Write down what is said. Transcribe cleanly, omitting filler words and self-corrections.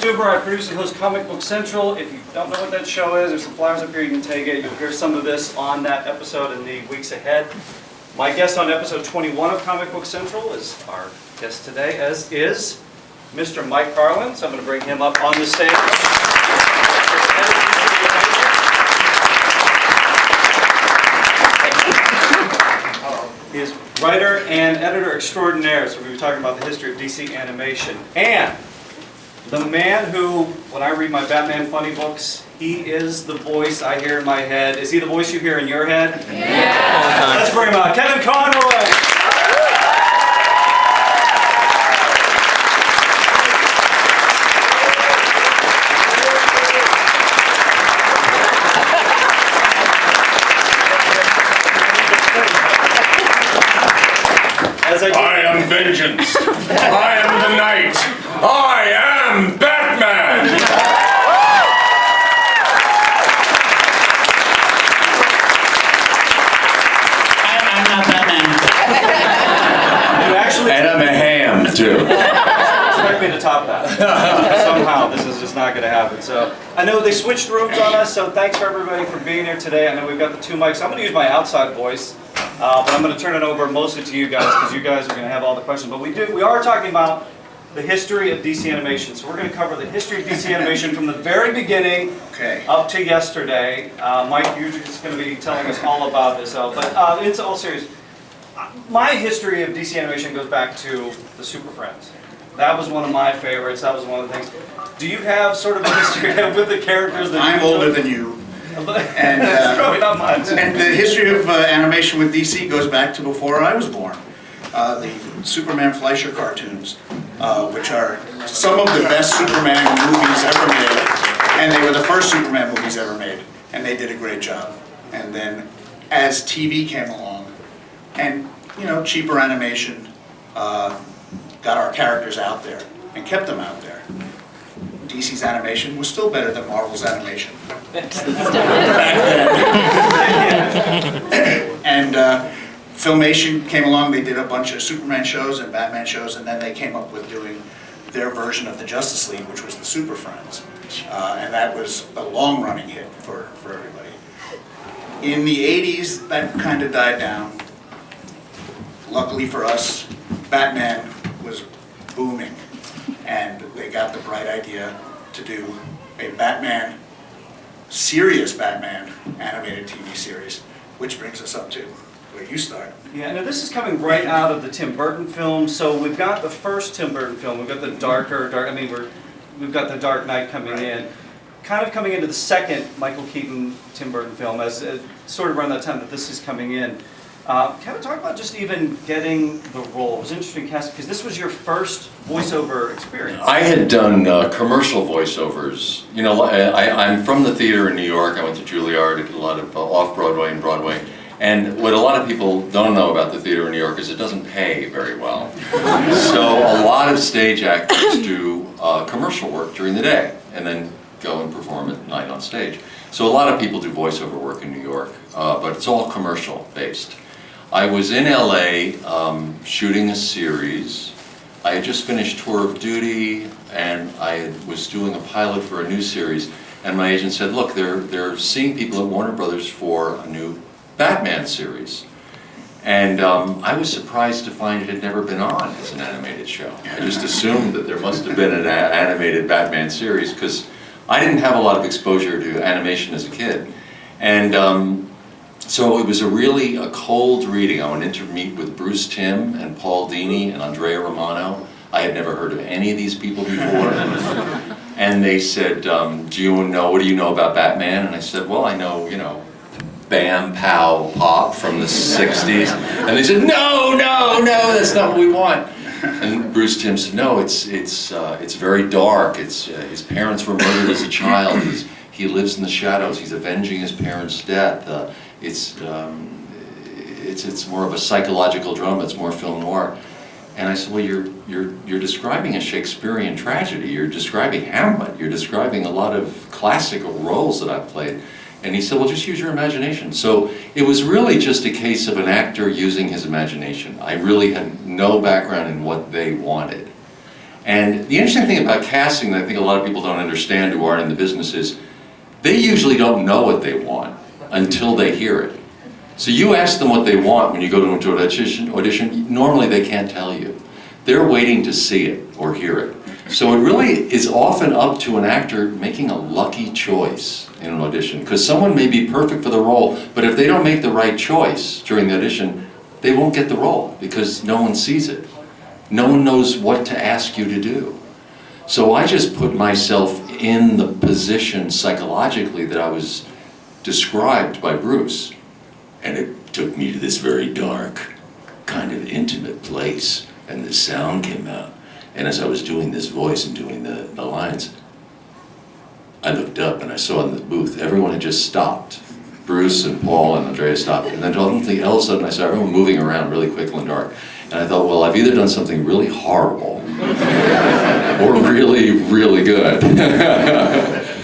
Stuber. I produce and host Comic Book Central. If you don't know what that show is, there's some flyers up here, you can take it. You'll hear some of this on that episode in the weeks ahead. My guest on episode 21 of Comic Book Central is our guest today, as is Mr. Mike Carlin. So I'm going to bring him up on the stage. He is writer and editor extraordinaire, so we were talking about the history of DC animation. And the man who, when I read my Batman funny books, he is the voice I hear in my head. Is he the voice you hear in your head? Yeah! Let's bring him out. Kevin Conroy! I am vengeance. I am the night. I am Batman. I'm not Batman. And I'm a ham too. Expect me to top that. Somehow, this is just not going to happen. So I know they switched rooms on us, so thanks for everybody for being here today. I know we've got the two mics. I'm going to use my outside voice. But I'm going to turn it over mostly to you guys because you guys are going to have all the questions. But we are talking about the history of DC animation. So we're going to cover the history of DC animation from the very beginning up to yesterday. Mike, you're just going to be telling us all about this. But in all seriousness, my history of DC animation goes back to the Super Friends. That was one of my favorites. That was one of the things. Do you have sort of a history with the characters that I'm older than you. And probably not much. And the history of animation with DC goes back to before I was born. The Superman Fleischer cartoons, which are some of the best Superman movies ever made, and they were the first Superman movies ever made, and they did a great job. And then, as TV came along, and cheaper animation got our characters out there and kept them out there. DC's animation was still better than Marvel's animation. Back then. And Filmation came along, they did a bunch of Superman shows and Batman shows, and then they came up with doing their version of the Justice League, which was the Super Friends. And that was a long-running hit for everybody. In the 80s, that kind of died down. Luckily for us, Batman was booming. And they got the bright idea to do a Batman, serious Batman animated TV series, which brings us up to where you start. Yeah, now this is coming right out of the Tim Burton film. So we've got the first Tim Burton film. We've got the we've got the Dark Knight coming in. Kind of coming into the second Michael Keaton Tim Burton film, as sort of around that time that this is coming in. Can we talk about just even getting the role? It was interesting casting because this was your first voiceover experience. I had done commercial voiceovers. I'm from the theater in New York. I went to Juilliard. I did a lot of off-Broadway and Broadway. And what a lot of people don't know about the theater in New York is it doesn't pay very well. So a lot of stage actors do commercial work during the day and then go and perform at night on stage. So a lot of people do voiceover work in New York, but it's all commercial based. I was in LA shooting a series. I had just finished Tour of Duty and I was doing a pilot for a new series, and my agent said, look, they're seeing people at Warner Brothers for a new Batman series. And I was surprised to find it had never been on as an animated show. I just assumed that there must have been an animated Batman series because I didn't have a lot of exposure to animation as a kid. And so it was really a cold reading. I went in to meet with Bruce Timm and Paul Dini and Andrea Romano. I had never heard of any of these people before. And they said, what do you know about Batman? And I said, well, I know, Bam, Pow, Pop from the 60s. And they said, no, that's not what we want. And Bruce Timm said, no, it's very dark. His parents were murdered as a child. He lives in the shadows. He's avenging his parents' death. It's more of a psychological drama. It's more film noir. And I said, well, you're describing a Shakespearean tragedy. You're describing Hamlet. You're describing a lot of classical roles that I've played. And he said, well, just use your imagination. So it was really just a case of an actor using his imagination. I really had no background in what they wanted. And the interesting thing about casting that I think a lot of people don't understand who aren't in the business is they usually don't know what they want until they hear it. So you ask them what they want when you go to an audition, normally they can't tell you. They're waiting to see it or hear it. So it really is often up to an actor making a lucky choice in an audition, because someone may be perfect for the role, but if they don't make the right choice during the audition, they won't get the role because no one sees it. No one knows what to ask you to do. So I just put myself in the position psychologically that I was described by Bruce. And it took me to this very dark, kind of intimate place, and the sound came out. And as I was doing this voice and doing the lines, I looked up and I saw in the booth, everyone had just stopped. Bruce and Paul and Andrea stopped. And then all of a sudden I saw everyone moving around really quick and dark. And I thought, well, I've either done something really horrible or really, really good.